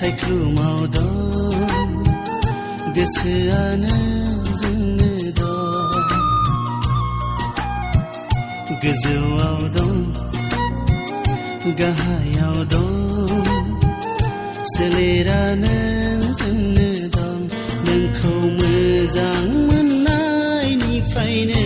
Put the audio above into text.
सायख्लुमाव दं गोसोआनो जोंनो दं गोजौआव दं गाहायाव दं सोलेरानो जोंनो दं नोंखौ मोजां मोननायनिफ्रायनो